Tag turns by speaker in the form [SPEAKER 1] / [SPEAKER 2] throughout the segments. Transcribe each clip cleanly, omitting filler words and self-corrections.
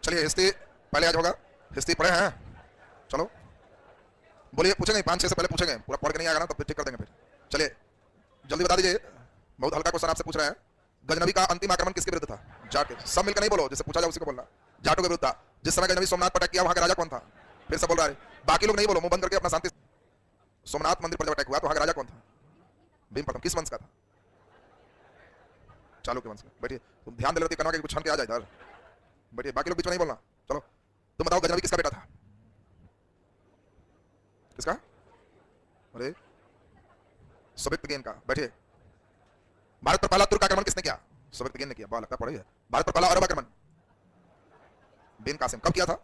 [SPEAKER 1] चलिए हिस्ट्री पहले आज होगा, हिस्ट्री पढ़े हैं? चलो बोलिए, पूछेंगे 5-6 से पहले पूछेंगे, पूरा पढ़ के नहीं आएगा ना तो फिर ठीक कर देंगे फिर। चलिए जल्दी बता दीजिए, बहुत हल्का क्वेश्चन आपसे पूछ रहे हैं। गजनवी का अंतिम आक्रमण किसके विरुद्ध था? जाट के। सब मिलकर नहीं बोलो, जिससे पूछा जाए उसी को बोलना। जाटों के विरुद्ध था। जिस समय गजनवी सोमनाथ पर अटैक किया वहां का राजा कौन था? फिर सब बोल रहा है, बाकी लोग नहीं बोलो, मुंह बंद करके अपना शांति। सोमनाथ मंदिर पर जब अटैक हुआ तो वहां का राजा कौन था? भीम प्रथम। किस वंश का था? चालुक्य वंश का। बैठिए, तुम ध्यान दे लेते कनवा के कुछ छन के आ जाए इधर। बैठिए, बाकी लोग बीच में नहीं बोलना। चलो तुम बताओ, गजनवी किसका बेटा था? किसका? अरे सुबिक्तगेन का। बैठिए, भारत पर पहला तुर्क आक्रमण किसने किया? सुबिक्तगेन ने किया। बहुत लगता पढ़ी है। भारत पर पहला अरब आक्रमण बिन कासिम कब किया था?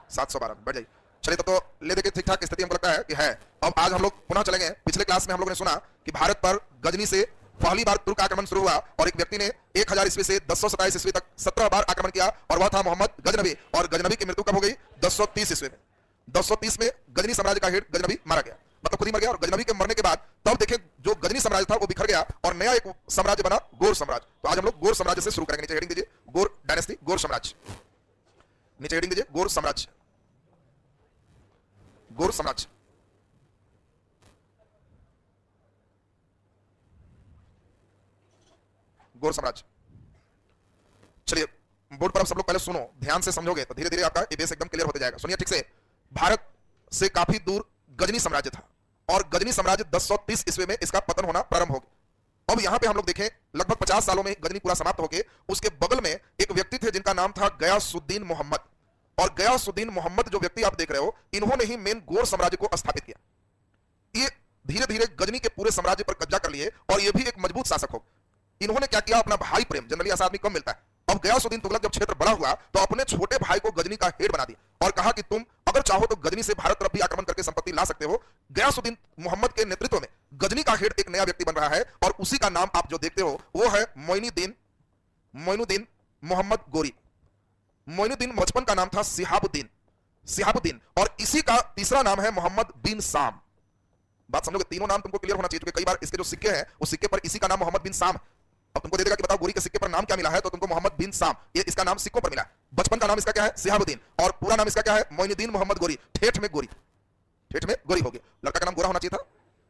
[SPEAKER 1] 712 में। बैठ जाइए। चलिए तो ले देखे ठीक ठाक स्थिति हमको लगता है कि है। अब आज हम लोग पुनः चलेंगे। पिछले क्लास में हम लोगों ने सुना कि भारत पर गजनी से पहली बार तुर्क आक्रमण शुरू हुआ और एक व्यक्ति ने 1000 ईस्वी से 1027 ईस्वी तक 17 बार आक्रमण किया और वह था मोहम्मद गजनवी। और गजनवी की मृत्यु कब हो गई? 1030 ईस्वी में। 1030 में गजनी साम्राज्य का हेड गजनवी मारा गया, मतलब खुद ही मर गया। और गजनवी के मरने के बाद तब देखें जो गजनी साम्राज्य था वो बिखर गया और नया एक साम्राज्य बना, गोर साम्राज्य। तो आज हम लोग गोर साम्राज्य से शुरू करेंगे। नीचे हेडिंग दीजिए, गोर डायनेस्टी, गोर साम्राज्य। नीचे हेडिंग दीजिए, गोर साम्राज्य, गोर साम्राज्य। गोर साम्राज्य। चलिए बोर्ड पर आप सब लोग पहले सुनो, ध्यान से समझोगे तो धीरे धीरे आपका ये बेस एकदम क्लियर होते जाएगा। सुनिए ठीक से। भारत से काफी दूर गजनी साम्राज्य था और गजनी साम्राज्य 1030 ईस्वी में इसका पतन होना प्रारंभ हो गया। अब यहां पे हम लोग देखें लगभग 50 सालों में गजनी पूरा समाप्त हो गया। उसके बगल में एक व्यक्ति थे जिनका नाम था गयासुद्दीन मोहम्मद। और गयासुद्दीन मोहम्मद जो व्यक्ति आप देख रहे हो, इन्होंने ही मेन गोर साम्राज्य को स्थापित किया। ये धीरे धीरे गजनी के पूरे साम्राज्य पर कब्जा कर लिए और ये भी एक मजबूत शासक हो। इन्होंने क्या किया? अपना भाई प्रेम, जनरली ऐसा आदमी कम मिलता है। अब गयासुद्दीन तुगलक जब क्षेत्र बड़ा हुआ तो अपने छोटे भाई को गजनी का हेड बना दिया और कहा कि तुम अगर चाहो तो गजनी से भारत तरफ भी आक्रमण करके संपत्ति ला सकते हो। गयासुद्दीन मोहम्मद के नेतृत्व में गजनी का हेड एक नया व्यक्ति बन रहा है और उसी का नाम आप जो देखते हो वो है मोइनुद्दीन मोहम्मद गोरी। मोइनुद्दीन बचपन का नाम था सिहाबुद्दीन और इसी का तीसरा नाम है मोहम्मद बिन साम। बात समझोगे? तीनों नाम तुमको क्लियर होना चाहिए क्योंकि कई बार इसके जो सिक्के हैं वो सिक्के पर इसी का नाम मोहम्मद बिन साम। अब तुमको दे देगा कि बताओ गोरी के सिक्के पर नाम क्या मिला है, तो तुमको मोहम्मद बिन साम, ये इसका नाम सिक्कों पर मिला। बचपन का नाम इसका क्या है? सिहाबुद्दीन। और पूरा नाम इसका क्या है? मोइनुद्दीन मोहम्मद गोरी। ठेठ में गोरी हो गया। लड़का का नाम गोरा होना चाहिए था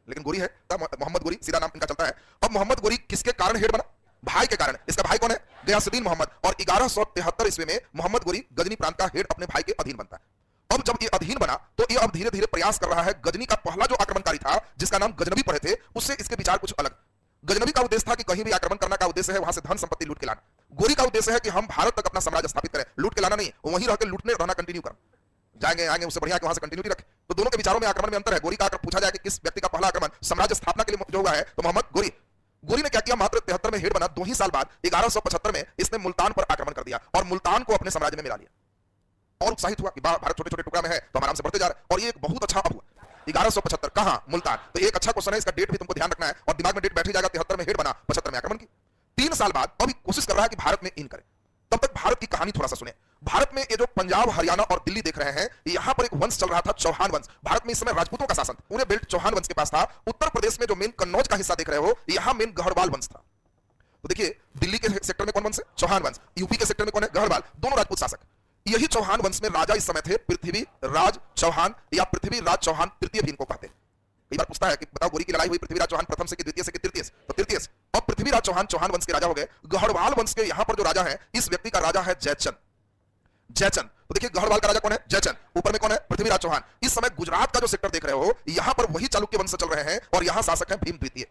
[SPEAKER 1] लेकिन गोरी है, मोहम्मद गोरी सीधा नाम इनका चलता है। अब मोहम्मद गोरी किसके कारण हेड बना? भाई के कारण। इसका भाई कौन है? गयासुद्दीन मोहम्मद। और 1173 ईस्वी में मोहम्मद गोरी गजनी प्रांत का हेड अपने भाई के अधीन बनता है। अब जब ये अधीन बना तो ये अब धीरे धीरे प्रयास कर रहा है। गजनी का पहला जो आक्रमणकारी था जिसका नाम गजनवी पढ़े थे, उससे इसके विचार कुछ अलग। गजनवी का उद्देश्य था कि कहीं भी आक्रमण करना का उद्देश्य है वहां से धन संपत्ति लूट के लाना। गोरी का उद्देश्य है कि हम भारत तक अपना साम्राज्य स्थापित करें, लूट के लाना नहीं, वहीं रहकर लूटने रहना कंटिन्यू कर जाएंगे आएंगे, उससे बढ़िया कि वहां से कंटिन्यूटी रखे। तो दोनों के विचारों में आक्रमण में अंतर है। गोरी का अगर पूछा जाए कि किस व्यक्ति का पहला आक्रमण साम्राज्य स्थापना के लिए जो हुआ है तो मोहम्मद गोरी ने क्या किया? मात्र 73 में हेड बना। 2 ही साल बाद 1175 में इसने मुल्तान पर आक्रमण कर दिया और मुल्तान को अपने साम्राज्य में मिला लिया और उत्साहित हुआ कि भारत छोटे छोटे टुकड़ा में है तो आराम से बढ़ते जा रहे हैं। और ये एक बहुत अच्छा अब हुआ। 1175 कहां? मुल्तान। तो एक अच्छा क्वेश्चन है, इसका डेट भी तुमको ध्यान रखना है और दिमाग में डेट बैठ ही जाएगा। 73 में हेड बना, 75 में आक्रमण की। 3 साल बाद अभी कोशिश कर रहा है कि भारत में इन करे। तब तक भारत की कहानी थोड़ा सा सुने। भारत में ये जो पंजाब, हरियाणा और दिल्ली देख रहे हैं, यहां पर एक वंश चल रहा था, चौहान वंश। भारत में इस समय राजपूतों का शासन पूरे बेल्ट चौहान वंश के पास था। उत्तर प्रदेश में जो मेन कन्नौज का हिस्सा देख रहे हो, यहां मेन गढ़वाल वंश था। तो देखिए दिल्ली के सेक्टर में कौन वंश है? चौहान वंश। यूपी के सेक्टर में कौन है? गढ़वाल। दोनों राजपूत शासक। यही चौहान वंश में राजा इस समय थे पृथ्वीराज चौहान या पृथ्वीराज चौहान तृतीय भी इनको कहते हैं। कई बार पूछता है कि बताओ गोरी की लड़ाई हुई पृथ्वीराज चौहान प्रथम से कि द्वितीय से कि तृतीय से? तो तृतीय से। अब पृथ्वीराज चौहान वंश के राजा हो गए। गढ़वाल वंश के यहां पर जो राजा है, इस व्यक्ति का राजा है जयचंद। तो देखिए गढ़वाल का राजा कौन है? जयचंद। ऊपर में कौन है? पृथ्वीराज चौहान। इस समय गुजरात का जो सेक्टर देख रहे हो, यहां पर वही चालुक्य वंश चल रहे हैं और यहां शासक है भीम द्वितीय।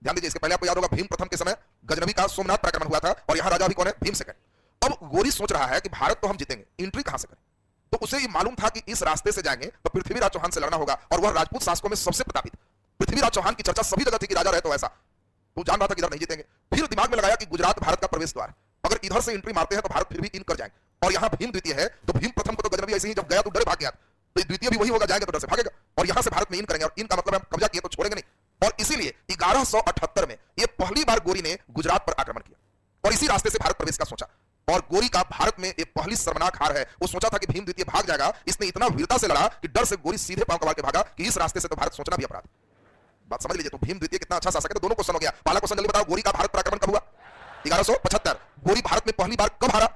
[SPEAKER 1] ध्यान दीजिए, इसके पहले आपको याद होगा भीम प्रथम के समय गजनवी का सोमनाथ पर आक्रमण हुआ था और यहां राजा भी कौन है? भीम सेकंड। अब गोरी सोच रहा है कि भारत तो हम जीतेंगे, एंट्री कहां से करें? तो उसे ये मालूम था कि इस रास्ते से जाएंगे तो पृथ्वीराज चौहान से लड़ना होगा और वह राजपूत शासकों में सबसे प्रतापित। पृथ्वीराज चौहान की चर्चा सभी जगह थी कि राजा रहे तो ऐसा। तो जान रहा था कि इधर नहीं जीतेंगे। फिर दिमाग में लगाया कि गुजरात भारत का प्रवेश द्वार है, अगर इधर से एंट्री मारते हैं तो भारत फिर भी इन कर जाएंगे। और यहां भीम द्वितीय है तो भीम प्रथम को तो गजनवी ऐसे ही जब गया तो डरे भाग गया, तो द्वितीय भी वही होगा, जाएंगे तो डर से भागेगा और यहां से भारत में इन करेंगे और इनका मतलब हम कब्जा किए तो छोड़ेंगे नहीं। और इसीलिए 1178 में यह पहली बार गोरी ने गुजरात पर आक्रमण किया और इसी रास्ते से भारत प्रवेश का सोचा। और गोरी का भारत में एक पहली शर्मनाक हार है। वो सोचा था कि भीम द्वितीय भाग जाएगा, इसने इतना वीरता से लड़ा कि डर से गोरी सीधे पांव कबाड़ के भागा कि इस रास्ते से तो भारत सोचना भी अपराध। बात समझ लीजिए। तो भीम द्वितीय कितना अच्छा शासक है। तो दोनों क्वेश्चन हो गया। पहला क्वेश्चन जल्दी बताओ, गोरी का भारत पर आक्रमण कब हुआ? 1175। गोरी भारत में पहली बार कब हारा?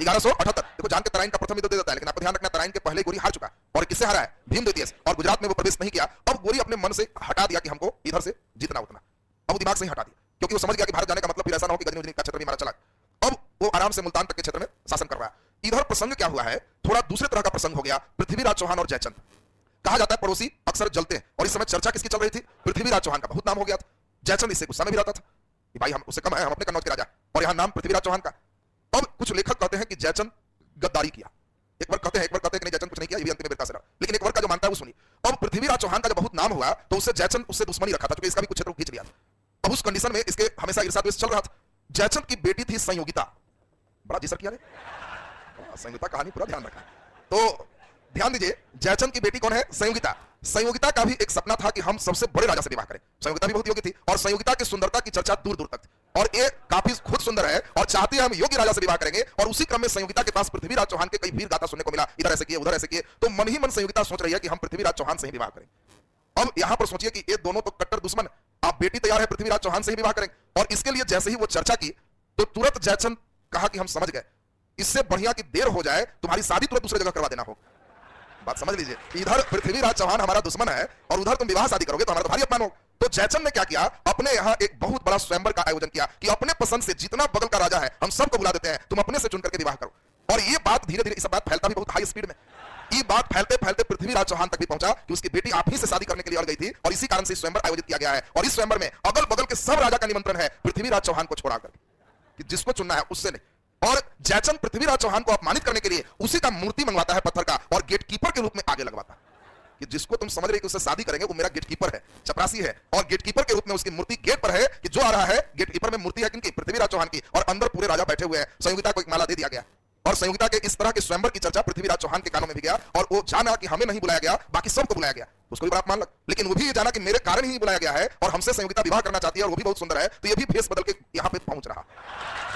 [SPEAKER 1] 1178। देखो जान के तराइन का प्रथम युद्ध दे देता है, लेकिन आपको ध्यान रखना तराइन के पहले गोरी हार चुका है और किससे हारा है? भीम द्वितीय से। और गुजरात में वो प्रवेश नहीं किया। अब गोरी अपने मन से हटा दिया कि हमको इधर से जीतना उतना, अब दिमाग से ही हटा दिया, क्योंकि वो समझ गया कि भारत जाने का मतलब फिर ऐसा ना हो कि गजनी का क्षेत्र भी मारा चला। अब वो आराम से मुल्तान तक के क्षेत्र में शासन कर रहा है। इधर प्रसंग क्या हुआ है, थोड़ा दूसरे तरह का प्रसंग हो गया। पृथ्वीराज चौहान और जयचंद, कहा जाता है पड़ोसी अक्सर जलते हैं, और इस समय चर्चा किसकी चल रही थी? पृथ्वीराज चौहान का बहुत नाम हो गया था। जयचंद इससे गुस्सा में भी रहता था कि भाई हम उससे कम है, हम अपने कन्नौज के राजा, और यहां नाम पृथ्वीराज चौहान का। अब कुछ लेखक कहते हैं कि जयचंद गद्दारी किया, एक बार कहते हैं कि नहीं जयचंद कुछ नहीं किया, ये भी अंतिम में रहा। लेकिन एक वर्ग का जो मानता है वो सुनिए। अब पृथ्वीराज चौहान का जब बहुत नाम हुआ तो उससे जयचंद उससे दुश्मनी रखा था, क्योंकि इसका भी कुछ क्षेत्र खींच लिया था। अब उस कंडीशन में इसके हमेशा ईर्ष्या द्वेष चल रहा था। जयचंद की बेटी थी संयोगिता, बड़ा जिसर किया रे, संयोगिता कहानी पूरा ध्यान रखा। तो ध्यान दीजिए, जयचंद की बेटी कौन है? संयोगिता। संयोगिता का भी एक सपना था कि हम सबसे बड़े राजा से विवाह करें। संयोगिता भी बहुत योग्य थी, और संयोगिता की सुंदरता की चर्चा दूर दूर तक थी, और ये काफी खुद सुंदर है और चाहती है हम योग्य राजा से विवाह करेंगे। और उसी क्रम में संयोगिता के पास पृथ्वीराज चौहान के कई वीर गाथा सुनने को मिला, इधर ऐसे किए उधर ऐसे किए। तो मन ही मन संयोगिता सोच रही है कि हम पृथ्वीराज चौहान से ही विवाह करें। अब यहां पर सोचिए कि ये दोनों तो कट्टर दुश्मन, आप बेटी तैयार है पृथ्वीराज चौहान से ही विवाह करेंगे, और इसके लिए जैसे ही वो चर्चा की तो तुरंत जयचंद कहा कि हम समझ गए, इससे बढ़िया की देर हो जाए, तुम्हारी शादी तुरंत दूसरे जगह करवा देना हो। बात समझ लीजिए, इधर पृथ्वीराज चौहान हमारा दुश्मन है और उधर तुम विवाह शादी करोगे तो हमारा तो भारी अपमान हो। तो जयचंद ने क्या किया, अपने यहाँ एक बहुत बड़ा स्वयंवर का आयोजन किया कि अपने पसंद से जितना बगल का राजा है हम सबको बुला देते हैं, तुम अपने से चुन करके विवाह करो। और ये बात धीरे धीरे, इस बात फैलता भी बहुत हाई स्पीड में, ये बात फैलते फैलते पृथ्वीराज चौहान तक भी पहुंचा कि उसकी बेटी आप ही से शादी करने के लिए अड़ गई थी, और इसी कारण से स्वयंवर आयोजित किया गया है। और इस स्वयंवर में अगल बगल के सब राजा का निमंत्रण है, पृथ्वीराज चौहान को छोड़ाकर, कि जिसको चुनना है उससे नहीं। और जयचंद पृथ्वीराज चौहान को अपमानित करने के लिए उसी का मूर्ति मंगवाता है पत्थर का, और गेटकीपर के रूप में आगे लगवाता है कि जिसको तुम समझ रहे कि उससे शादी करेंगे वो मेरा गेटकीपर है, चपरासी है, और गेटकीपर के रूप में उसकी मूर्ति गेट पर है कि जो आ रहा है गेटकीपर में मूर्ति है किनकी? पृथ्वीराज चौहान की, और अंदर पूरे राजा बैठे हुए हैं। संयोगिता को एक माला दे दिया गया, और संयोगिता के इस तरह के स्वयंवर की चर्चा पृथ्वीराज चौहान के कानों में भी गया, और वो जाना कि हमें नहीं बुलाया गया, बाकी सबको बुलाया गया, उसको भी बड़ा अपमान लगा। लेकिन वो भी ये जाना कि मेरे कारण ही बुलाया गया है और हमसे संयोगिता विवाह करना चाहती है, और वो भी बहुत सुंदर है, तो ये भी भेष बदल के यहाँ पे पहुंच रहा।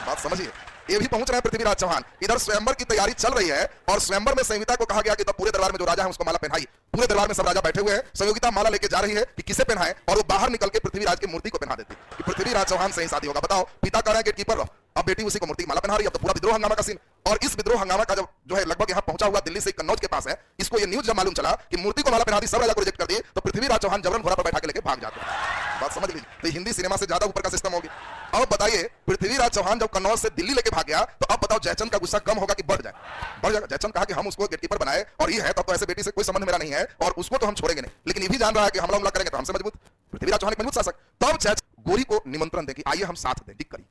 [SPEAKER 1] बात समझिए, ये भी पहुंच रहा है पृथ्वीराज चौहान। इधर स्वयंवर की तैयारी चल रही है, और स्वयंवर में संयोगिता को कहा गया कि तब पूरे दरबार में जो राजा है उसको माला पहनाई। पूरे दरबार में सब राजा बैठे हुए हैं, संयोगिता माला लेके जा रही है कि किसे पहनाए, और वो बाहर निकल के पृथ्वीराज की मूर्ति को पहना देती कि पृथ्वीराज चौहान से ही शादी होगा। बताओ, पिता कह रहा है गेटकीपर रहो, अब बेटी उसी को मूर्ति माला पहना रही है। अब तो पूरा विद्रोह हंगामा का सीन, और इस विद्रोह हंगामा का जो है लगभग यहाँ पहुंचा हुआ दिल्ली से कन्नौज के पास है। इसको ये न्यूज जब मालूम चला कि मूर्ति को माला पहना दी, सब राजा को रिजेक्ट कर दी, तो पृथ्वीराज चौहान जबरन घोड़ा पर बैठा के लेके भाग जाते हैं। बात समझ लीजिए, तो हिंदी सिनेमा से ज्यादा ऊपर का सिस्टम होगी। अब बताइए, पृथ्वीराज चौहान जब कन्नौज से दिल्ली लेके भाग गया, तो अब बताओ जयचंद का गुस्सा कम होगा कि बढ़ जाएगा? जयचंद कहा कि हम उसको गेटकीपर बनाए, और ये है तब तो ऐसे बेटी से कोई संबंध मेरा नहीं है, और उसको तो हम छोड़ेंगे नहीं। लेकिन ये भी जान रहा है कि हमला करेंगे तो हमसे मजबूत पृथ्वीराज चौहान, मजबूत शासक। तब जयचंद गोरी को निमंत्रण दे कि आइए हम साथ दें, ठीक करिए,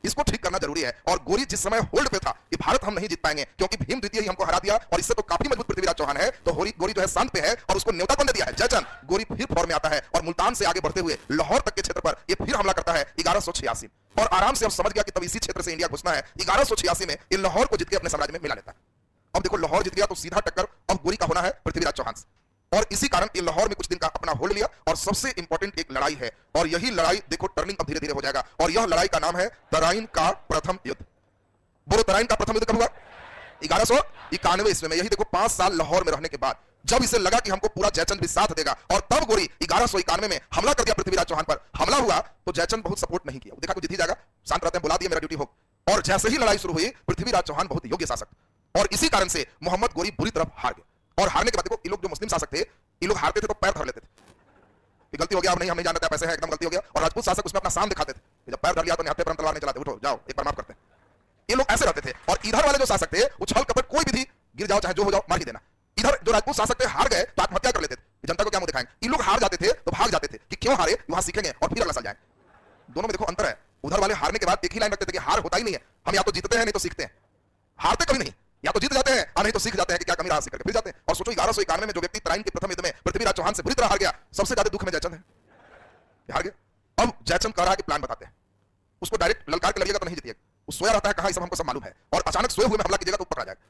[SPEAKER 1] इसको ठीक करना जरूरी है। और गोरी जिस समय होल्ड पे था कि भारत हम नहीं जीत पाएंगे, क्योंकि भीम द्वितीय ही हमको हरा दिया, और इससे तो काफी मजबूत पृथ्वीराज चौहान है, तो गोरी जो है शांत पे है, और उसको न्योता कौन दे दिया है? जयचंद। गोरी फिर फॉर्म में आता है, और मुल्तान से आगे बढ़ते हुए लाहौर तक के क्षेत्र पर ये फिर हमला करता है 1186, और आराम से अब समझ गया कि तब इसी क्षेत्र से इंडिया घुसना है। 1186 में ये लाहौर को जीत के अपने साम्राज्य में मिला लेता है। अब देखो, लाहौर जीत गया तो सीधा टक्कर अब गोरी का होना है पृथ्वीराज चौहान से, और इसी कारण ये लाहौर में कुछ दिन का अपना होल्ड लिया। और सबसे इंपॉर्टेंट एक लड़ाई है, और यही लड़ाई देखो टर्निंग अब धीरे धीरे हो जाएगा, और यह लड़ाई का नाम है तराइन का प्रथम युद्ध। बोलो, तराइन का प्रथम युद्ध कब हुआ? 1191 ईस्वी में। यही देखो 5 साल लाहौर में रहने के बाद जब इसे लगा कि हमको पूरा जयचंद भी साथ देगा, और तब गोरी 1191 में हमला कर दिया पृथ्वीराज चौहान पर। हमला हुआ तो जयचंद बहुत सपोर्ट नहीं किया, देखा को जीत ही जाएगा, शांत रहते हैं, बुला दिया, मेरा ड्यूटी हो। और जैसे ही लड़ाई शुरू हुई, पृथ्वीराज चौहान बहुत योग्य शासक, और इसी कारण से मोहम्मद गोरी बुरी तरफ हार गए। और हारने के बाद देखो, ये लोग जो मुस्लिम शासक थे, ये लोग हारते थे तो पैर धर लेते थे, गलती हो गया, अब नहीं, हम नहीं जानते, पैसे हैं, एकदम गलती हो गया। और राजपूत शासक उसमें अपना शान दिखाते थे, जब पैर धर लिया तो निहत्थे पर तलवार नहीं चलाते, उठो जाओ एक बार माफ करते हैं। ये लोग ऐसे रहते थे। और इधर वाले जो शासक थे, उछल कपट कोई भी थी, गिर जाओ चाहे जो हो जाओ, मार ही देना। इधर जो राजपूत शासक थे, हार गए तो आत्महत्या कर लेते थे, जनता को क्या मुंह दिखाएंगे। ये लोग हार जाते थे तो भाग जाते थे कि क्यों हारे, वहां सीखेंगे और फिर अगला साल जाएंगे। दोनों में देखो अंतर है। उधर वाले हारने के बाद एक ही लाइन रखते थे कि हार होता ही नहीं है, हम या तो जीतते हैं नहीं तो सीखते हैं, हारते कभी नहीं, या तो जीत जाते हैं और नहीं तो सीख जाते हैं कि क्या कमी रहा, सीख करके फिर जाते हैं। और सोचो 1191 में जो व्यक्ति तराइन के प्रथम युद्ध में पृथ्वीराज चौहान से बुरी तरह हार गया, सबसे ज्यादा दुख में जयचंद है, हार गया। अब जयचंद कह रहा है कि प्लान बताते हैं, उसको डायरेक्ट ललकार के लड़िएगा तो नहीं जीतिएगा, वो सोया रहता है, कहा सब हमको सब मालूम है, और अचानक सोए हुए में हमला कीजिएगा तो पकड़ा जाएगा।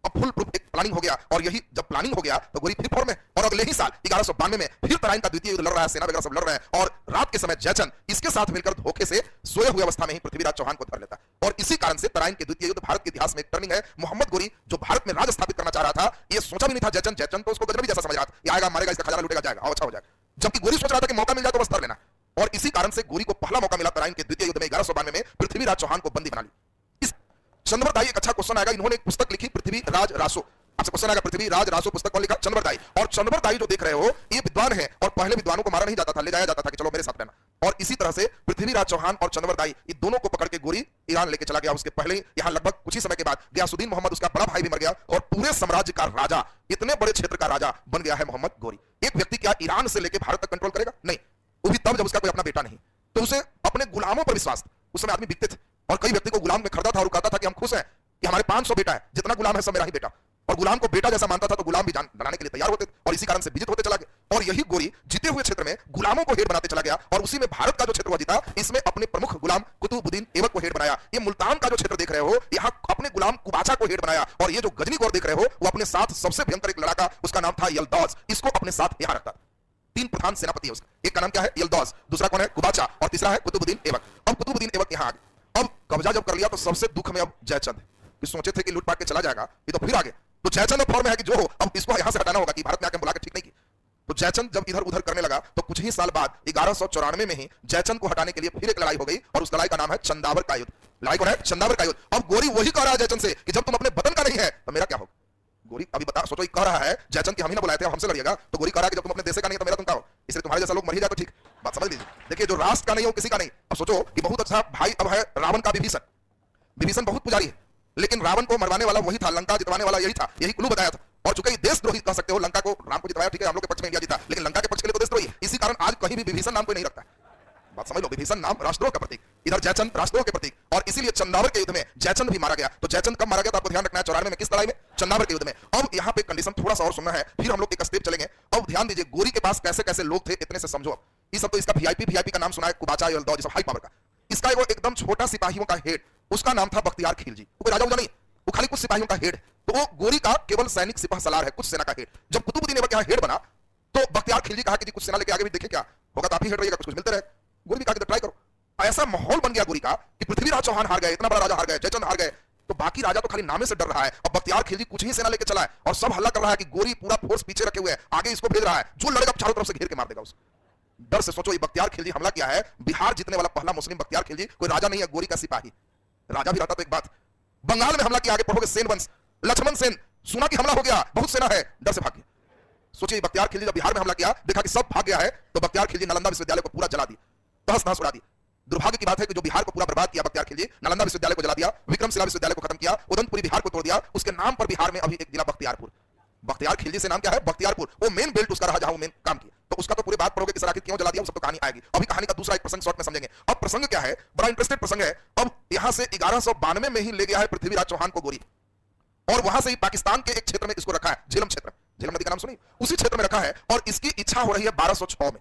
[SPEAKER 1] अब फुल प्रूफ एक प्लानिंग हो गया, और यही जब प्लानिंग हो गया तो गोरी फिर फॉर्म में, और अगले ही साल 1192 में फिर तराइन का द्वितीय युद्ध लड़ रहा है, सेना वगैरह सब लड़ रहे हैं, और रात के समय जयचंद इसके साथ मिलकर धोखे से सोए हुए अवस्था में ही पृथ्वीराज चौहान को धर लेता है। और इसी कारण से तराइन के द्वितीय युद्ध भारत के इतिहास में एक टर्निंग है। मोहम्मद गोरी जो भारत में राज स्थापित करना चाह रहा था, ये सोचा भी नहीं था जयचंद तो उसको गजनबी जैसा समझ रहा था, ये आएगा मारेगा, इसका खजाना लूटेगा, जाएगा, अच्छा हो जाएगा। जबकि गोरी सोच रहा था कि मौका मिल जाए तो बस धर लेना। और इसी कारण से गोरी को पहला मौका मिला तराइन के द्वितीय युद्ध में 1192 में पृथ्वीराज चौहान को बंदी बना ली। चंद्रवरदाई एक अच्छा क्वेश्चन आएगा। इन्होंने एक पुस्तक लिखी पृथ्वी राज रासो, आपसे क्वेश्चन आएगा पृथ्वी राज रासो पुस्तक कौन लिखा? चंद्रवरदाई। और चंद्रवरदाई जो देख रहे हो ये विद्वान है, और पहले विद्वानों को मारा नहीं जाता था, ले जाया जाता था कि चलो मेरे साथ रहना। और इसी तरह से पृथ्वीराज चौहान और चंद्रवरदाई ये दोनों को पकड़ के गोरी ईरान लेके चला गया। उसके पहले यहाँ लगभग कुछ ही समय के बाद गयासुद्दीन मोहम्मद उसका बड़ा भाई भी मर गया, और पूरे साम्राज्य का राजा, इतने बड़े क्षेत्र का राजा बन गया है मोहम्मद गोरी। एक व्यक्ति क्या ईरान से लेकर भारत तक कंट्रोल करेगा? नहीं, वो भी तब जब उसका कोई अपना बेटा नहीं। तो उसे अपने गुलामों पर विश्वास था। उस समय आदमी बिकते थे, और कई व्यक्ति को गुलाम में खरीदा था और कहता था कि हम खुश हैं कि हमारे 500 बेटा है, जितना गुलाम है सब मेरा ही बेटा। और गुलाम को बेटा जैसा मानता था, तो गुलाम भी जान बनाने के लिए तैयार होते थे, और इसी कारण से विजित होते चला गया। और यही गोरी जीते हुए क्षेत्र में गुलामों को हेड बनाते चला गया, और उसी में भारत का जो क्षेत्र हुआ जीता, इसमें अपने प्रमुख गुलाम कुतुबुद्दीन ऐबक को हेड बनाया। ये मुल्तान का जो क्षेत्र देख रहे हो, यहाँ अपने गुलाम कुबाचा को हेड बनाया। और ये जो गजनी गौर देख रहे हो, वो अपने साथ सबसे भयंकर एक लड़ाका, उसका नाम था यल्दौज, इसको अपने साथ यहाँ रखता। 3 प्रधान सेनापति है उसका, एक का नाम क्या है? यल्दौज, दूसरा कौन है? कुबाचा, और तीसरा है कुतुबुद्दीन ऐबक। अब कुतुबुद्दीन ऐबक यहाँ आ गए। अब कब्जा जब कर लिया, तो सबसे दुख में अब जयचंद, कि सोचे थे कि लूटपाट के चला जाएगा, ये तो फिर आगे। तो जयचंद फॉर्म में है कि जो हो, अब इसको यहां से हटाना होगा, कि भारत में आके बुला के ठीक नहीं की। तो जयचंद जब इधर उधर करने लगा, तो कुछ ही साल बाद 1194 में ही जयचंद को हटाने के लिए फिर एक लड़ाई हो गई, और उस लड़ाई का नाम है चंदावर का युद्ध। लड़ाई कौन है? चंदावर का युद्ध। अब गोरी वही कह रहा है जयचंद से कि जब तुम अपने वतन का नहीं है तो मेरा क्या होगा? गोरी अभी बता, सोचो, कह रहा है जयचंद की हम ही ना बुलाए थे, हमसे लड़िएगा। तो गोरी कह रहा है कि जब तुम अपने देश का नहीं तो मेरा तुम का हो, इसलिए तुम्हारे जैसा लोग मर ही जाए तो ठीक। बात समझ लीजिए। देखिए, जो राष्ट्र का नहीं हो किसी का नहीं। अब सोचो कि बहुत अच्छा भाई अब है रावण का विभीषण। विभीषण बहुत पुजारी है, लेकिन रावण को मरवाने वाला वही था, लंका जितवाने वाला यही था, यही क्लू बताया था। और चूंकि देशद्रोही कह सकते हो, लंका को राम को जितवाया, ठीक है, हम लोग के पक्ष में इंडिया जीता, लेकिन लंका के पक्ष के लिए तो देशद्रोही। इसी कारण आज कहीं भी विभीषण नाम कोई नहीं रखता। बात समझ लो, विभीषण नाम राष्ट्रद्रोह का प्रतीक, इधर जयचंद राष्ट्रद्रोह के प्रतीक। और इसीलिए चंदावर के युद्ध में जयचंद भी मारा गया। तो जयचंद कब मारा गया? तो आपको ध्यान रखना है 94 में। किस लड़ाई में? चंदावर के युद्ध में। अब यहाँ पे कंडीशन थोड़ा सा और सुनना है, फिर हम लोग एक स्टेप चलेंगे। अब ध्यान दीजिए, गोरी के पास कैसे कैसे लोग थे, इतने से समझो। अब ये सब तो इसका वीआईपी का नाम सुना है, कुबाचा, यल्दौज, हाई पावर का। इसका एकदम छोटा सिपाहियों का हेड, उसका नाम था बख्तियार खिलजी। वो राजा नहीं, वो खाली कुछ सिपाहियों का हेड। तो वो गोरी का केवल सैनिक सिपाह सलार है, कुछ सेना का हेड। जब कुतुबुद्दीन ऐबक यहाँ हेड बना, तो बख्तियार खिलजी कहा कि जी कुछ सेना लेके आगे भी देखे क्या होगा, तो आप ही हेड रहिएगा, कुछ मिलते रहे। गोरी भी कहा कि ट्राई करो। ऐसा माहौल बन गया गोरी का कि पृथ्वीराज चौहान हार गए, इतना बड़ा राजा हार गए, जयचंद हार गए, तो बाकी राजा तो खाली नामे से डर रहा है। अब बख्तियार खिलजी कुछ ही सेना लेके चला है, और सब हल्ला कर रहा है कि गोरी पूरा फोर्स पीछे रखे हुए है, आगे इसको भेज रहा है, जो लड़ेगा चारों तरफ से घेर के मार देगा उसको। डर से सोचो, ये बख्तियार खिलजी हमला किया है। बिहार जीतने वाला पहला मुस्लिम बख्तियार खिलजी, कोई राजा नहीं है, गोरी का सिपाही। राजा भी रहता तो एक बात। बंगाल में हमला किया, आगे पढ़ोगे सेन वंश, लक्ष्मण सेन, सुना कि हमला हो गया, बहुत सेना है, डर से भाग गया। सोचिए, बख्तियार खिलजी जब बिहार में हमला किया, देखा कि सब भाग गया है, तो बख्तियार खिलजी नालंदा विश्वविद्यालय को पूरा जला दिया, तहस नहस उड़ा दिया। दुर्भाग्य की बात है कि जो बिहार को पूरा बर्बाद किया बख्तियार खिलजी, नालंदा विश्वविद्यालय को जला दिया, विक्रमशिला विश्वविद्यालय को खत्म किया, उदंतपुरी बिहार को तोड़ दिया। उसके नाम पर बिहार में अभी एक जिला बख्तियारपुर। बख्तियार खिलजी से नाम क्या है? बख्तियारपुर। वो मेन बेल्ट उसका रहा जहां वो मेन काम किया। तो उसका तो पूरी बात पढ़ोगे कि सर आखिर क्यों जला दिया, सब तो कहानी आएगी। अभी कहानी का दूसरा एक प्रसंग शॉर्ट में समझेंगे। अब प्रसंग क्या है, बड़ा इंटरेस्टेड प्रसंग है। अब यहां से 1192 में ही ले गया है पृथ्वीराज चौहान को गोरी, और वहां से ही पाकिस्तान के एक क्षेत्र में इसको रखा है, झेलम क्षेत्र, झेलम नदी का नाम सुनी, उसी क्षेत्र में रखा है। और इसकी इच्छा हो रही है 1206 में।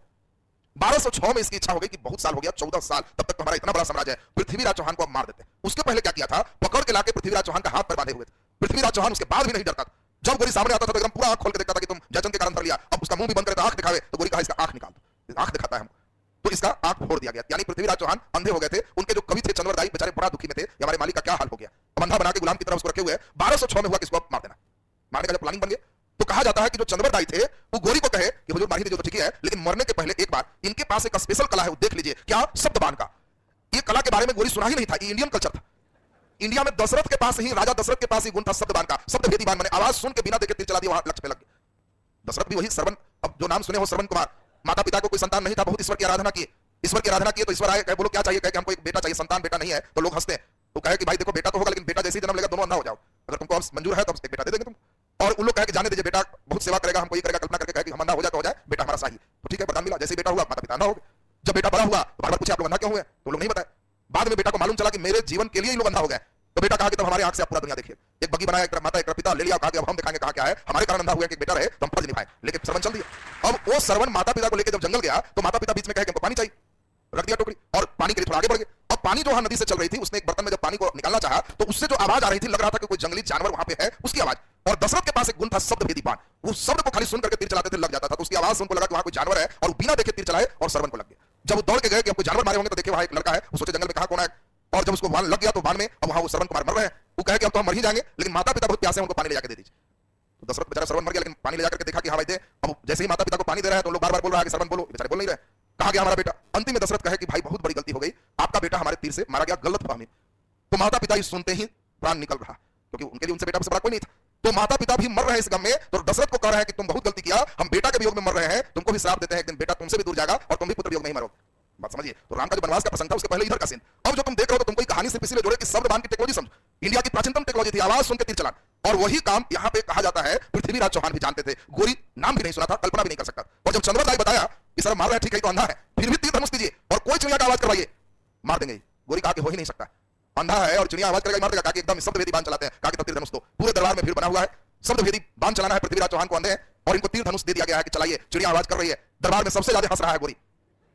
[SPEAKER 1] 1206 में इसकी इच्छा हो गई कि बहुत साल हो गया, 14 साल, तब तक तो हमारा इतना बड़ा साम्राज्य है, पृथ्वीराज चौहान को अब मार देते हैं। उसके पहले क्या किया था, पकड़ के लाके पृथ्वीराज चौहान का हाथ पर बांधे हुए थे। पृथ्वीराज चौहान उसके बाद भी नहीं डरता था। जब गोरी सामने आता था तो एकदम पूरा आंख खोल के देखता था कि तुम जयचंद के कारण धर लिया। अब उसका मुंह भी बंद करे तो आंख दिखावे, तो गोरी कहा इसका आंख निकाल दो, आंख दिखाता है हम, तो इसका आंख फोड़ दिया गया। यानी पृथ्वीराज चौहान अंधे हो गए थे। उनके जो कवि थे चंद्रवरदाई बेचारे बड़ा दुखी में थे, हमारे मालिक का क्या हाल हो गया, अंधा बना के गुलाम की तरफ उसको रखे हुए। 1206 में हुआ किसको मार देना, मारने का जब प्लानिंग बन गया, तो कहा जाता है कि जो चंद्रवरदाई थे वो गोरी को कहे कि हुजूर मार ही दीजिए तो ठीक है, लेकिन मरने के पहले एक बार इनके पास एक स्पेशल कला है, वो देख लीजिए। क्या? शब्दबान का। ये कला के बारे में गोरी सुना ही नहीं था, ये इंडियन कल्चर था। इंडिया में दशरथ के पास ही, राजा दशरथ के पास ही गुण था शब्दबान का, शब्द भेदी बाण। मैंने आवाज सुन के बिना देखे तीर चला दिया, वहां लक्ष्य पे लग गया। दशरथ भी वही श्रवण, अब जो नाम सुने हो श्रवण कुमार, माता पिता को कोई संतान नहीं था, बहुत ईश्वर की आराधना की, ईश्वर की आराधना की। तो ईश्वर आए, कहे बोलो क्या चाहिए, कहे कि हमको एक बेटा चाहिए, संतान बेटा नहीं है। तो लोग हंसते हैं, तो कहे कि भाई देखो बेटा तो होगा, लेकिन बेटा जैसे ही जन्म लेगा दोनों अंधा हो जाओ, अगर तुमको मंजूर है तो एक बेटा दे देंगे तुम। और उन लोग कहे कि जाने दीजिए, बेटा बहुत सेवा करेगा, हमको ये करेगा, कल्पना करके कहे कि हम अंधा हो जाए तो हो जाए, बेटा हमारा शाही। तो ठीक है, वरदान मिला। जैसे ही बेटा हुआ, माता पिता अंधा हो गए। जब बेटा बड़ा हुआ तो बार बार पूछे आप लोग अंधा क्यों हुए, तो लोग नहीं बताए। बाद में बेटा को मालूम चला कि मेरे जीवन के लिए ही लोग अंधा हो गए। तो बेटा कहा कि तब हमारे आंख से आप पूरा दुनिया देखिए। एक बग्गी बनाया, एक माता एक पिता ले लिया, कहा कि अब हम दिखाएंगे कहा क्या है, हमारे कारण अंधा हुआ कि बेटा रहे तो हम फर्ज निभाए, लेकिन श्रवण चल दिया। अब वो श्रवण माता पिता को लेकर जब जंगल गया, तो माता पिता बीच में कहे कि हमको पानी चाहिए, रख दिया टोकरी, और पानी के लिए थोड़ा आगे बढ़ गए। अब पानी जो वहां नदी से चल रही थी, उसने एक बर्तन में जब पानी को निकालना चाहा, तो उससे जो आवाज आ रही थी, लग रहा था कि कोई जंगली जानवर वहां पे है, उसकी आवाज। और दशरथ के पास एक गुण था शब्द भेदी बाण, वो शब्द को खाली सुन करके तीर चलाते थे, लग जाता था। तो उसकी आवाज से उनको लगा कि वहां कोई जानवर है, और बिना देखे तीर चलाए और श्रवण को लग गया। जब वो दौड़ के गए कि अब कोई जानवर मारे होंगे, तो देखे वहां एक लड़का है, वो सोचे जंगल में कहां कौन है, और जब उसको बाण लग गया तो बाण में अब वहां वो श्रवण कुमार मर रहे हैं। वो कहे कि अब तो हम मर ही जाएंगे, लेकिन माता पिता बहुत प्यासे हैं, उनको पानी ले जाके दे दीजिए। तो दशरथ बेचारा श्रवण मर गया, लेकिन पानी ले जाकर के देखा कि हाँ भाई दे। अब जैसे ही माता पिता को पानी दे रहा है, तो लोग बार बार बोल रहा है कि श्रवण बोलो, बेचारे बोल नहीं रहे। कहा गया हमारा बेटा। अंतिम में दशरथ कहे कि भाई बहुत बड़ी गलती हो गई, आपका बेटा हमारे तीर से मारा गया, गलत फहमी। तो माता पिता सुनते ही प्राण निकल रहा, क्योंकि उनके लिए उनसे बेटा से बड़ा कोई नहीं था। तो माता पिता भी मर रहे हैं इस गम में, तो दशरथ को कह रहे हैं कि तुम बहुत गलती किया, हम बेटा के वियोग में मर रहे हैं, तुमको भी श्राप देते हैं, एक दिन बेटा तुमसे भी दूर जाएगा और तुम भी पुत्र वियोग में ही मरोगे। बात समझिए। तो राम का जो वनवास का प्रसंग था उसके पहले इधर का सीन। अब जो तुम देख रहे हो तो तुमको कहानी सिर्फ इसलिए जोड़े कि शब्द बाण की टेक्नोलॉजी समझो। इंडिया की प्राचीनतम टेक्नोलॉजी थी आवाज सुन के तीर चलान, और वही काम यहाँ पे कहा जाता है। पृथ्वीराज चौहान भी जानते थे, गोरी नाम भी नहीं सुना था, कल्पना भी नहीं कर सकता। और जब चंद्रवर राय बताया कि सर मार रहे हैं ठीक है तो अंधा है, फिर भी तीर धनुष कीजिए और कोई चिड़िया का आवाज करवाइए, मार देंगे। गोरी कहा कि हो ही नहीं सकता, अंधा है और चिड़िया आवाज करेगा मार देगा। कहा कि एकदम शब्द भेदी बाण चलाते हैं, कहा कि तीर धनुष। तो पूरे दरबार में भीड़ बना हुआ है, शब्द भेदी बाण चलाना है, पृथ्वीराज चौहान को अंधे हैं और इनको तीर धनुष दे दिया गया है कि चलाइए। चिड़िया आवाज कर रही है, दरबार में सबसे ज्यादा हंस रहा है गोरी,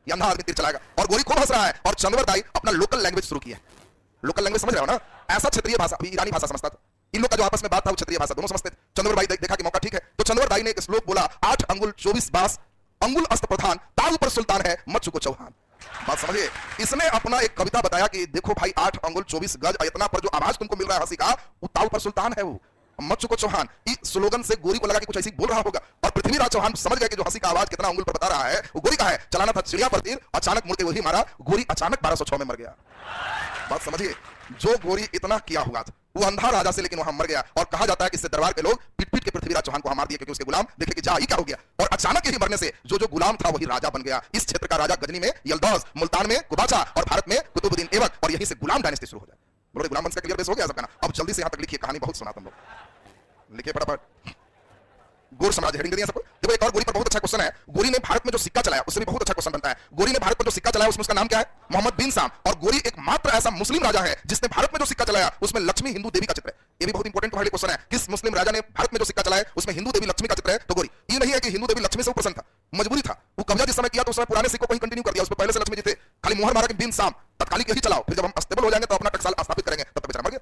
[SPEAKER 1] ये अंधा आदमी तीर चलाएगा और गोरी खूब हंस रहा है। और चंद्रवर दाई अपना लोकल लैंग्वेज शुरू किया। लोकल लैंग्वेज समझ रहे हो ना, ऐसा क्षेत्रीय भाषा, अभी ईरानी भाषा समझता था, इन लोग का जो आपस में बात था वो क्षेत्रीय भाषा दोनों समझते थे। चंद्रवर दाई देखा कि मौका ठीक है, तो चंद्रवर दाई ने एक श्लोक बोला, 8 अंगुल 24 बास, अंगुल अस्त प्रधान, ताऊ पर सुल्तान है, मत चुको चौहान। बात समझिए। इसने अपना एक कविता बताया कि देखो भाई 8 अंगुल 24 गज इतना पर जो आवाज तुमको मिल रहा है हंसी का, वो ताऊ पर सुल्तान है, वो मत चुको चौहान। इस स्लोगन से गोरी को लगा कि कुछ ऐसी बोल रहा होगा, और पृथ्वीराज चौहान समझ गए कि जो हंसी का आवाज कितना अंगुल पर बता रहा है वो गोरी का है। चलाना था चिड़िया पर तीर, अचानक मुड़ के वही मारा, गोरी अचानक 1206 में मर गया। बात समझिए। जो गोरी इतना किया हुआ था, वो अंधा राजा से लेकिन वहां मर गया, और कहा जाता है कि इससे दरबार के लोग पीट पीट के पृथ्वीराज चौहान को वहां मार दिए, क्योंकि उसके गुलाम देखे कि जा ही क्या हो गया। और अचानक ही मरने से जो गुलाम था वही राजा बन गया। इस क्षेत्र का राजा गजनी में यल्दौज, मुल्तान में कुबाचा और भारत में कुतुबुद्दीन ऐबक, और यहीं से गुलाम डायनेस्टी शुरू हो जाए। बोलो गुलाम वंश का क्लियर बेस हो गया सबका ना। अब जल्दी से यहां तक लिखिए, कहानी बहुत सुना तुम लोग, लिखिए फटाफट। गोर साम्राज्य हेडिंग दे दिया सबको। देखो एक और गोरी पर बहुत अच्छा क्वेश्चन है। गोरी ने भारत में जो सिक्का चलाया उससे भी बहुत अच्छा क्वेश्चन बनता है। गोरी ने भारत पर जो सिक्का चलाया उसमें उसका नाम क्या है? मोहम्मद बिन साम। और गोरी एकमात्र ऐसा मुस्लिम राजा है जिसने भारत में जो सिक्का चलाया उसमें लक्ष्मी हिंदू देवी का चित्र है। ये भी बहुत इंपॉर्टेंट तुम्हारे लिए क्वेश्चन है, किस मुस्लिम राजा ने भारत में जो सिक्का चलाया उसमें हिंदू देवी लक्ष्मी का चित्र है? तो गोरी। ये नहीं है कि हिंदू देवी लक्ष्मी से वो प्रसन्न था, मजबूरी था। वो कब्जा जिस समय किया तो उस समय पुराने सिक्कों को ही कंटिन्यू कर दिया, उसमें पहले से लक्ष्मी जी थे, खाली मोहर मारा कि बिन साम तत्कालिक यही चलाओ, फिर जब हम स्टेबल हो जाएंगे तो अपना टकसाल स्थापित करेंगे, तब तक बेचारा मर गया।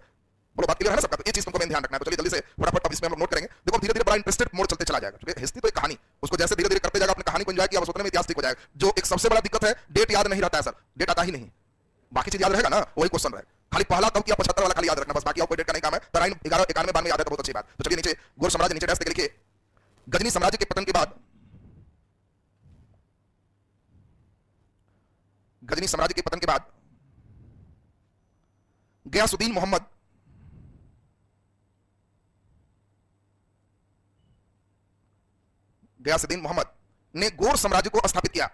[SPEAKER 1] बोलो बात क्लियर है ना सबका? तो ये चीज तुमको मेन ध्यान रखना है। तो चलिए जल्दी से फटाफट अब इसमें हम लोग नोट करेंगे। देखो धीरे धीरे बड़ा इंटरेस्टेड मोड चलते चला जाएगा, क्योंकि हिस्ट्री तो एक कहानी, उसको जैसे धीरे धीरे करते जाएगा अपनी कहानी को एंजॉय किया, उतने में इतिहास ठीक हो जाएगा। जो एक सबसे बड़ा दिक्कत है, डेट याद नहीं रहता है सर, डेट आता ही नहीं, बाकी चीज याद रहेगा ना, वही क्वेश्चन रहेगा। खाली पहला कब किया 75 वाला खाली याद रखना बस, बाकी आपको डेट का नहीं काम है। तराइन 11 91 92 याद है तो बहुत अच्छी बात। तो चलिए नीचे गोर साम्राज्य, नीचे डैश लिखिए, गजनी साम्राज्य के पतन के बाद, गजनी साम्राज्य के पतन के बाद गयासुद्दीन मोहम्मद ने गोर साम्राज्य को स्थापित किया।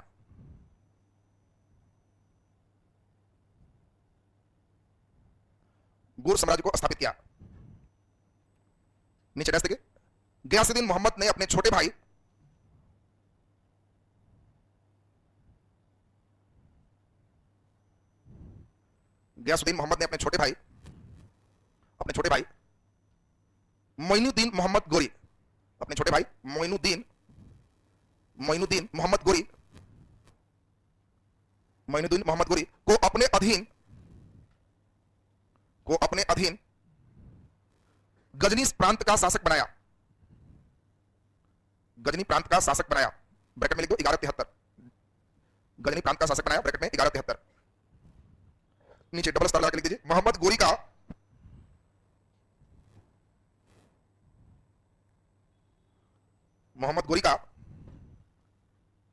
[SPEAKER 1] गोर साम्राज्य को स्थापित किया। नीचे डैश देखिए, गयासुद्दीन मोहम्मद ने अपने छोटे भाई मोइनुद्दीन मोहम्मद गोरी, अपने छोटे भाई मोइनुद्दीन मोहम्मद गोरी को अपने अधीन गजनी प्रांत का शासक बनाया। ब्रैकेट में लिख दो 1173। गजनी प्रांत का शासक बनाया, ब्रैकेट में 1173। नीचे डबल स्टार लगा के लिख दीजिए, मोहम्मद गोरी का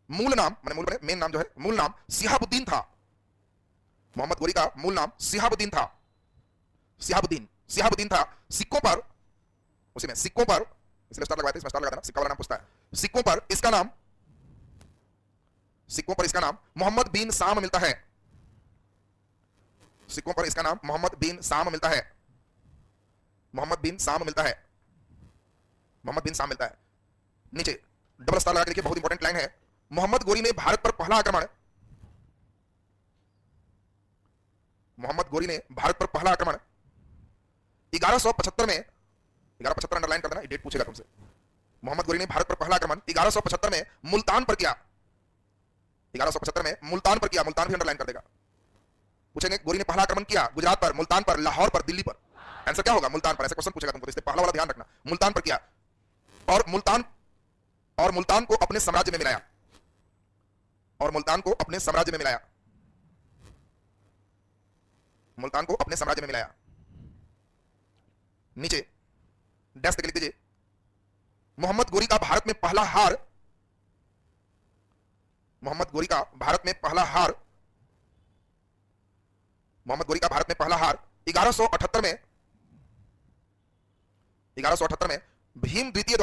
[SPEAKER 1] मूल नाम, माने मूल मेन नाम जो है, मूल नाम सिहाबुद्दीन था। मोहम्मद गोरी का मूल नाम सिहाबुद्दीन था। सिक्कों पर, उसी में सिक्कों पर, इसलिए स्टार लगवाते हैं, इसमें स्टार लगा देना, सिक्का वाला नाम पूछता है। सिक्कों पर इसका नाम मोहम्मद बिन साम मिलता है। सिक्कों पर इसका नाम मोहम्मद बिन साम मिलता है। नीचे डबल स्टार लगा के लिखिए, बहुत इंपॉर्टेंट लाइन है। मोहम्मद गोरी ने भारत पर पहला आक्रमण 1175 में, 1175 अंडरलाइन कर देना, ये डेट पूछेगा तुमसे। मोहम्मद गोरी ने भारत पर पहला आक्रमण 1175 में मुल्तान पर किया। 1175 में मुल्तान पर किया, मुल्तान भी अंडरलाइन कर देगा। पूछेंगे गोरी ने पहला आक्रमण किया गुजरात पर, मुल्तान पर, लाहौर पर, दिल्ली पर, आंसर क्या होगा? मुल्तान पर। ऐसे क्वेश्चन पूछेगा तुमको, इसलिए पहला वाला ध्यान रखना। मुल्तान पर किया और मुल्तान को अपने साम्राज्य में मिलाया। नीचे डैश लिख दीजिए, मोहम्मद गोरी का भारत में पहला हार 1178 में 1178 में भीम द्वितीय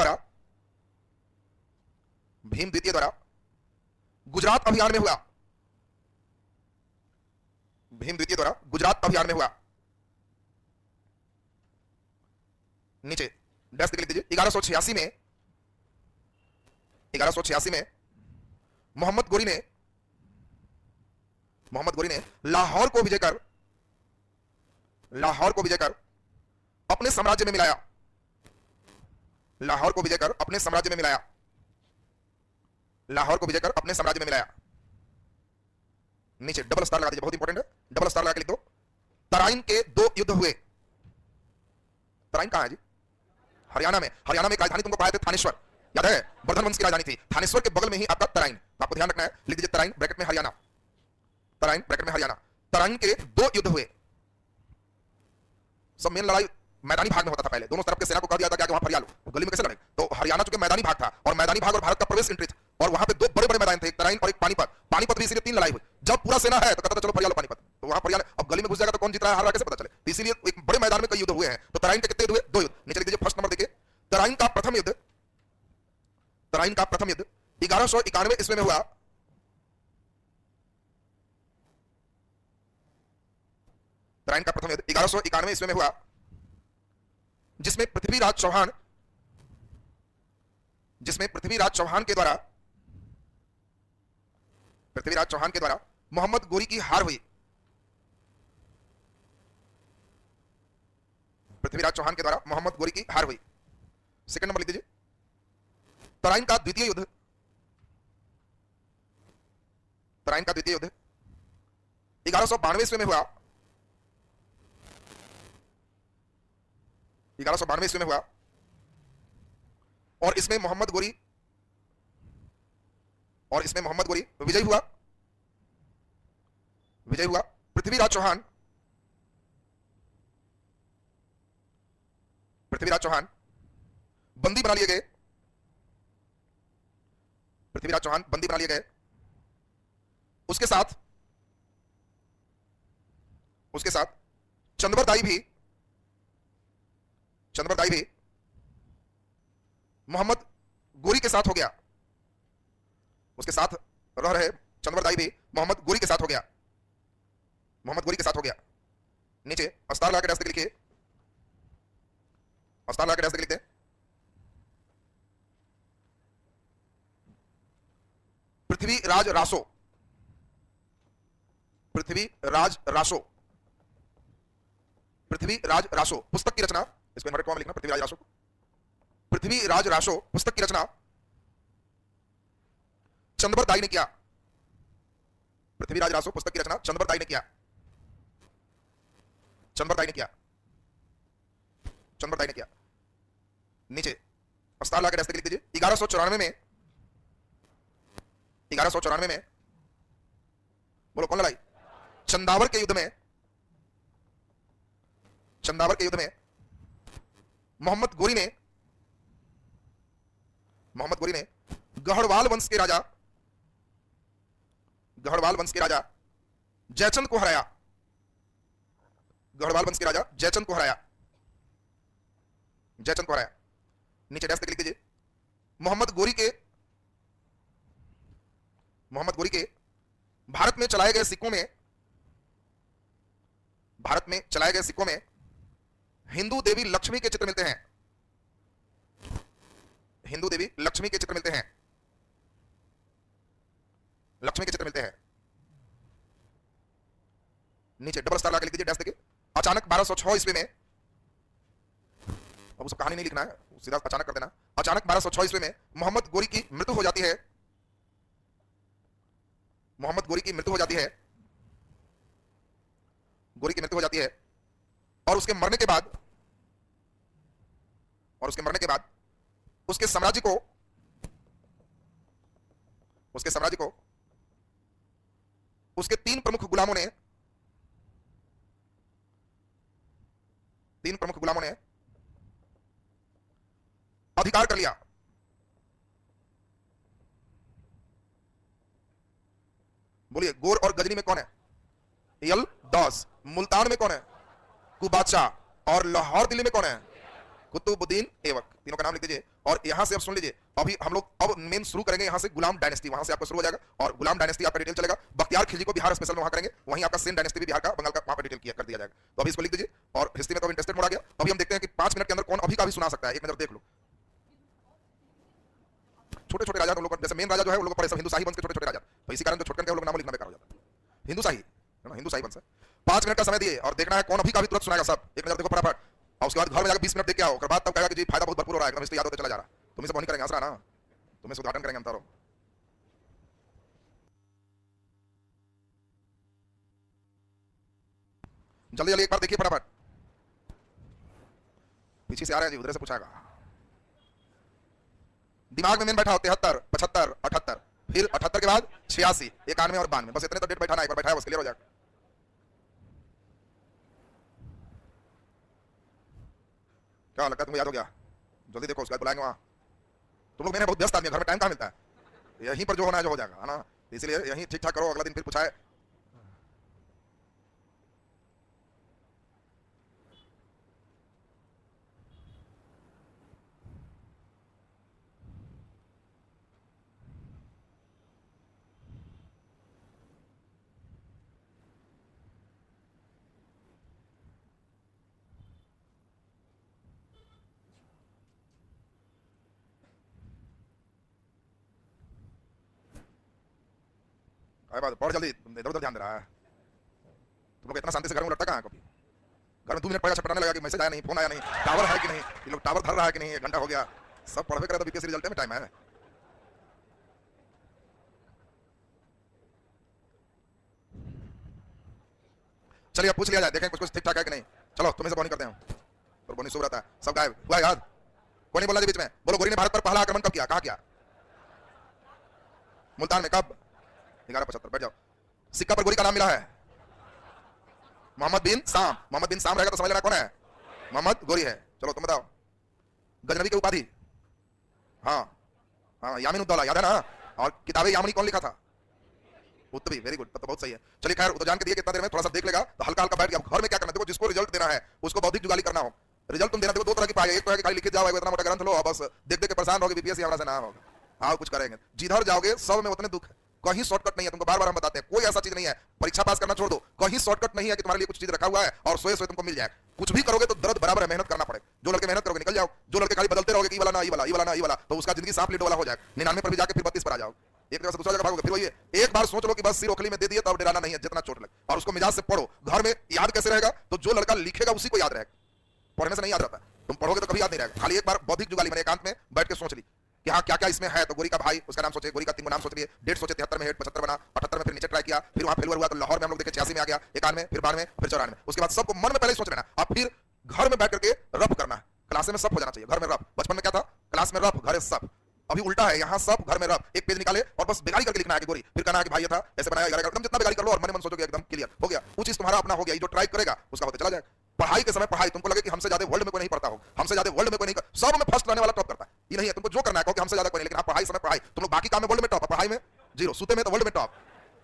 [SPEAKER 1] द्वारा गुजरात अभियान में हुआ। भीम द्वितीय द्वारा गुजरात अभियान में हुआ। नीचे डैश लिख दीजिए। 1186 में मोहम्मद गोरी ने लाहौर को विजय कर अपने साम्राज्य में मिलाया। लाहौर को विजय कर अपने साम्राज्य में मिलाया। नीचे डबल स्टार लगा दीजिए, बहुत इंपॉर्टेंट है, डबल स्टार लगा के लिख दो। तराइन के 2 युद्ध हुए। तराइन कहां है जी? हरियाणा में एक राजधानी तुमको पढ़ाए थे, थानेश्वर, याद है? वर्धन वंश की राजधानी थी। थानेश्वर के बगल में ही आपका तराइन, तो आपको ध्यान रखना है। लिख दीजिए तराइन ब्रैकेट में हरियाणा। तराइन ब्रैकेट में हरियाणा। तराइन के 2 युद्ध हुए। सब मेन लड़ाई मैदानी भाग में होता था पहले। दोनों तरफ के सेना को कह दिया था कि वहां फरिया लो, तो गली में कैसे लड़े? तो हरियाणा चूंकि मैदानी भाग था, और मैदानी भाग और भारत का प्रवेश एंट्री, और वहां पे 2 बड़े-बड़े मैदान थे, एक तराइन और एक पानीपत। पानीपत भी इसीलिए 3 लड़ाई हुई। जब पूरा सेना है तो कहता था चलो फरिया लो पानीपत, तो वहां फरिया। अब गली में घुस जाएगा तो कौन जीत रहा है हार रहा है कैसे पता चले? तो इसीलिए एक बड़े मैदान में कई युद्ध हुए हैं। तो तराइन के कितने युद्ध हुए? 2 युद्ध। नीचे लिख दीजिए फर्स्ट नंबर देखिए। तराइन का प्रथम युद्ध 1191 ईस्वी में हुआ। तराइन का प्रथम युद्ध 1191 ईस्वी में हुआ, जिसमें पृथ्वीराज चौहान के द्वारा मोहम्मद गोरी की हार हुई। पृथ्वीराज चौहान के द्वारा मोहम्मद गोरी की हार हुई। सेकंड नंबर लिख दीजिए। तराइन का द्वितीय युद्ध 1192 ईस्वी में हुआ। 1192 ईस्वी में हुआ, और इसमें मोहम्मद गोरी विजयी हुआ। पृथ्वीराज चौहान बंदी बना लिए गए। उसके साथ चंद्रबरदाई भी मोहम्मद गोरी के साथ हो गया। उसके साथ रह रहे चंद्रबरदाई भी मोहम्मद गोरी के साथ हो गया। नीचे अस्तार लगा के डैश लिखिए। लिखते हैं पृथ्वीराज रासो पुस्तक की रचना, इसको इन्वर्टेड कॉमा में लिखना, पृथ्वीराज रासो पुस्तक की रचना चंद्रबरदाई ने किया। पृथ्वीराज रासो पुस्तक की रचना चंद्रबरदाई ने किया। नीचे अस्तार लगा के डैश लिख दीजिए। 1194 में बोलो कौन लड़ाई? चंदावर के युद्ध में मोहम्मद गोरी ने गढ़वाल वंश के राजा जयचंद को हराया। नीचे डैश लिख दीजिए। मोहम्मद गोरी के भारत में चलाए गए सिक्कों में हिंदू देवी लक्ष्मी के चित्र मिलते हैं। नीचे डबल स्टार लगा लिख दीजिए, डैश देखिए। अचानक 1206 ईस्वी में, अब उसको कहानी नहीं लिखना है, सीधा अचानक कर देना। अचानक 1206 ईस्वी में मोहम्मद गोरी की मृत्यु हो जाती है। और उसके मरने के बाद उसके साम्राज्य को उसके 3 प्रमुख गुलामों ने अधिकार कर लिया। बोलिए गोर और गजनी में कौन है? यलदास। मुल्तान में कौन है? कुबादशाह। और लाहौर दिल्ली में कौन है? कुतुबुद्दीन ऐबक, तीनों का नाम लिख दीजिए। और यहां से अब सुन लीजिए, अभी हम लोग अब मेन शुरू करेंगे यहां से गुलाम डायनेस्टी, वहां से आपका शुरू हो जाएगा और गुलाम डायनेस्टी आपका डिटेल चलेगा। बख्तियार खिलजी को बिहार स्पेशल में वहां करेंगे, वहीं आपका सेन डायनेस्टी भी बिहार का, बंगाल का वहां पे डिटेल किया कर दिया जाएगा। तो अभी इसको लिख दीजिए और हिस्ट्री में तो इंटरेस्टेड मोड आ गया। अभी हम देखते हैं कि 5 मिनट के अंदर कौन अभी का भी सुना सकता है, एक नजर देख लो। छोटे छोटे राजा, तुम लोग जैसे मेन राजा जो है वो लोग पढ़े सब हिंदू शाही वंश के छोटे छोटे राजा, तो इसी कारण जो छोटे लोग नाम लिखना बेकार हो जाता है। हिंदू शाही है ना, हिंदू शाही वंश है। 5 मिनट का समय दिए और देखना है कौन अभी का भी तुरंत सुनाएगा सब, एक नजर देखो फटाफट। और उसके बाद घर में जाकर 20 मिनट देख के आओ, उसके बाद तब कहेगा कि जी फायदा बहुत भरपूर हो रहा है, एकदम इसलिए याद होता चला जा रहा है। तुम्हें से बनी करेंगे आसरा ना, तुम्हें से उद्घाटन करेंगे हम तारो। जल्दी जल्दी एक बार देखिए फटाफट, पीछे से आ रहे हैं जी, उधर से पूछाएगा। दिमाग में मेन बैठा हो 73, 75, 78, फिर 78 के बाद 86, 91 और 92, बस इतने तो डेट बैठाना, एक बार बैठा है बस क्लियर हो जाएगा। क्या लगता है तुमको याद हो गया? जल्दी देखो, उसके बाद बुलाएंगे वहां। तुम लोग मेरे बहुत व्यस्त आदमी है, घर में टाइम कहाँ मिलता है, यहीं पर जो होना है जो हो जाएगा, है ना, इसलिए यहीं ठीक ठाक करो, अगला दिन फिर पूछाए। अरे बात पढ़ जल्दी, इधर उधर ध्यान दे रहा है। तुम लोग इतना शांति से घर में लगता कहाँ है कभी? घर में 2 मिनट पड़ेगा छटपटाने लगा कि मैसेज आया नहीं, फोन आया नहीं, टावर है कि नहीं, ये लोग टावर धर रहा है कि नहीं, 1 घंटा हो गया, सब पढ़वे करे तो बीपीएससी रिजल्ट में टाइम है। चलिए अब पूछ लिया जाए, देखें कुछ कुछ ठीक ठाक है कि नहीं। चलो तुम्हें से बोनी करते हैं, और बोनी सो रहता है, सब गायब हुआ याद, कोई नहीं बोला बीच में। बोलो गोरी ने भारत पर पहला आक्रमण कब किया, कहाँ किया? मुल्तान में, कब? 1175, बैठ जाओ। सिक्का पर गोरी का नाम मिला है मोहम्मद बिन साम, मोहम्मद बिन साम रहेगा तो समझ लेना कौन है, मोहम्मद गोरी है। चलो तुम बताओ, गजनबी की उपाधि? हाँ हाँ, यामीन उद्दौला, याद है ना। और किताबे यामनी कौन लिखा था? उत्तरी, वेरी गुड, तब तो बहुत सही है। चलिए खैर, तो जान के दिए कितना देर में, थोड़ा सा देख लेगा तो हल्का हल्का बैठ गया। घर में क्या करना, देखो जिसको रिजल्ट देना है उसको बौद्धिक जुगाली करना हो। रिजल्ट तुम देना, देखो 2 तरह की पाए, एक तो है कि खाली लिखित जाओ, इतना मोटा ग्रंथ लो और बस देख देख के परेशान होगे, बीपीएससी हमारा से ना होगा। हाँ कुछ करेंगे, जिधर जाओगे सब में उतने दुख है, कहीं शॉर्टकट नहीं है, तुमको बार बार हम बताते हैं, कोई ऐसा चीज नहीं है। परीक्षा पास करना छोड़ दो, कहीं शॉर्टकट नहीं है कि तुम्हारे लिए कुछ चीज रखा हुआ है और सोए सोए तुमको मिल जाए। कुछ भी करोगे तो दर्द बराबर है, मेहनत करना पड़ेगा। जो लड़के मेहनत करोगे निकल जाओ, जो लड़के खाली बदलते रहोगे, ये वाला ना ये वाला, ये वाला ना ये वाला, तो उसका जिंदगी सांप लीडो वाला हो जाएगा। 99 पर भी जाके फिर 32 पर आ जाओ, एक जगह से दूसरा जगह भागोगे, फिर वही है। एक बार सोच लो कि बस सिर ओखली में दे दिए तो अब डराना नहीं है, जितना चोट लगे, और उसको मिजाज से पढ़ो। घर में याद कैसे रहेगा, तो जो लड़का लिखेगा उसी को याद रहेगा, पढ़ने से नहीं याद रहता। तुम पढ़ोगे तो कभी याद नहीं रहेगा। खाली एक बार बौद्धिक जुगाली मैंने एकांत में बैठ के सोच ली कि हाँ क्या क्या इसमें है, तो गोरी का भाई उसका नाम सोचे, गोरी का 3 नाम सोच लिए, डेट सोचे, 73 में हेड 75 बना, 78 में फिर नीचे ट्राई किया, फिर वहां फेलुअर हुआ तो लाहौर में हम लोग देखे 86 में आ गया, 91 फिर 92 फिर 94। उसके बाद सबको मन में पहले सोच लेना, अब फिर घर में बैठ करके रफ करना है। क्लास में सब हो जाना चाहिए, घर में रफ। बचपन में क्या था, क्लास में रफ, घर में सब। अभी उल्टा है, यहाँ सब घर में रफ। एक पेज निकाले और बस बेगारी करके लिखना है कि गोरी, फिर कहना है कि भाई ये था ऐसे बनाया, एकदम जितना बेगारी कर लो और मन मन सोचोगे एकदम क्लियर हो गया। वो चीज तुम्हारा अपना हो गया, ये जो ट्राई करेगा उसका होता चला जाएगा। पढ़ाई के समय पढ़ाई, तुमको लगे कि हमसे ज्यादा वर्ल्ड में कोई नहीं पढ़ता हो, हमसे ज्यादा वर्ल्ड में कोई नहीं, सब में फर्स्ट लाने वाला टॉप करता है, ये नहीं है। तुमको जो करना है, क्योंकि हमसे ज्यादा कोई नहीं, लेकिन आप पढ़ाई समय पढ़ाई, तुम लोग बाकी काम में वर्ल्ड में टॉप, पढ़ाई में जीरो, सूते में तो वर्ल्ड में टॉप।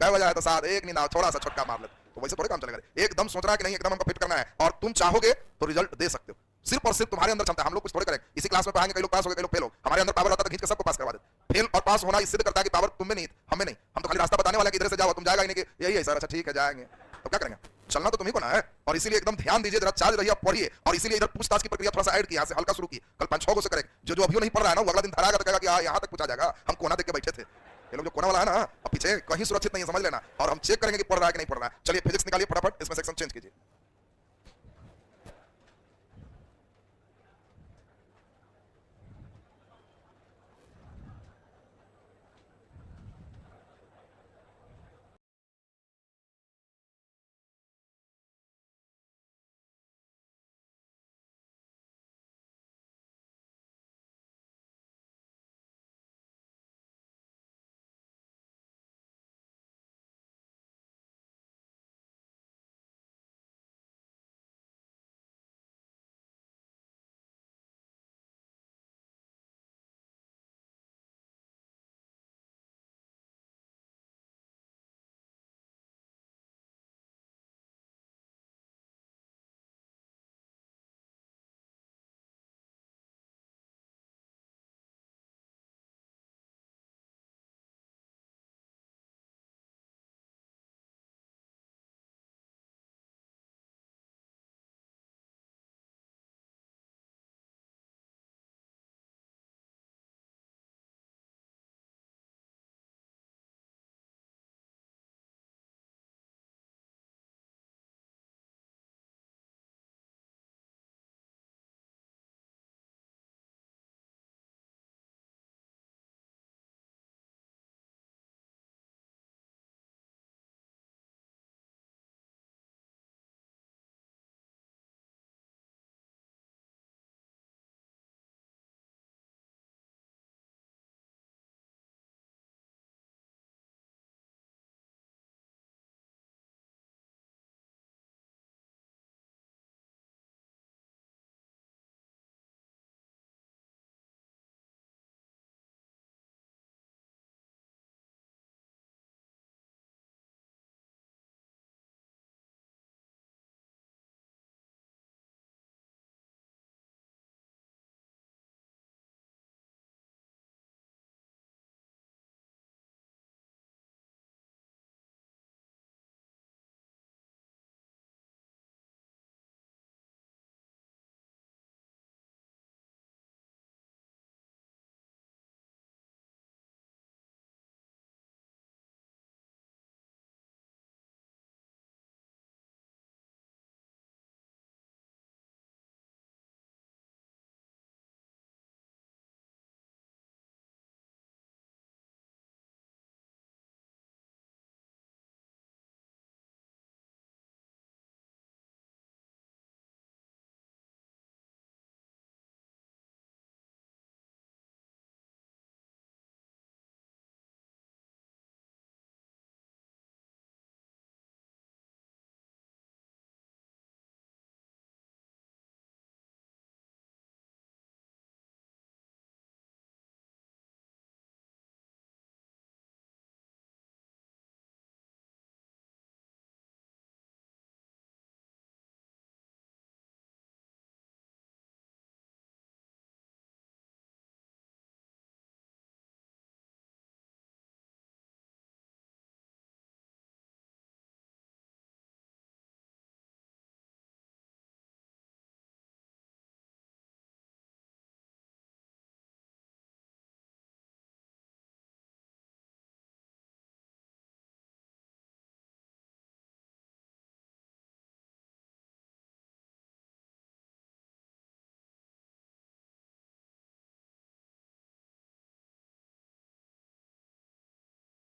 [SPEAKER 1] क्या वजह है, तो साथ एक नींद थोड़ा सा छोटका मार ले, तो वैसे थोड़े काम चलेगा। एकदम सोचना है कि नहीं, एकदम हमको फिट करना है, और तुम चाहोगे तो रिजल्ट दे सकते हो। सिर्फ और सिर्फ तुम्हारे अंदर क्षमता है, हम लोग कुछ थोड़े करें। इसी क्लास में पढ़ाएंगे, कई लोग पास हो गए, कई लोग फेल हो, हमारे अंदर पावर आता है, खींच के सबको पास करवा देते। फेल और पास होना सिद्ध करता है कि पावर तुम में नहीं, हमें नहीं। हम तो खाली रास्ता बताने वाले हैं कि इधर से जाओ, तुम जाएगा ही नहीं कि यही है सर, अच्छा ठीक है जाएंगे, तो क्या करेंगे, चलना तो तुम्ही को ना है। और इसीलिए एकदम ध्यान दीजिए, जरा चार्ज रहिए, पढ़िए। और इसीलिए इधर पूछताछ की प्रक्रिया थोड़ा सा ऐड की, यहाँ से हल्का शुरू की, कल 5-6 को से करेंगे। जो अभी नहीं पढ़ रहा है ना, वो अगला दिन धराएगा तो कहेगा कि यहाँ तक पूछा जाएगा, हम कोना देख के बैठे थे। ये लोग जो कोना वाला है ना, अब पीछे कहीं सुरक्षित नहीं है, समझ लेना। और हम चेक करेंगे कि पढ़ रहा है कि नहीं पढ़ रहा है। चलिए फिजिक्स निकालिए फटाफट, इसमें सेक्शन चेंज कीजिए।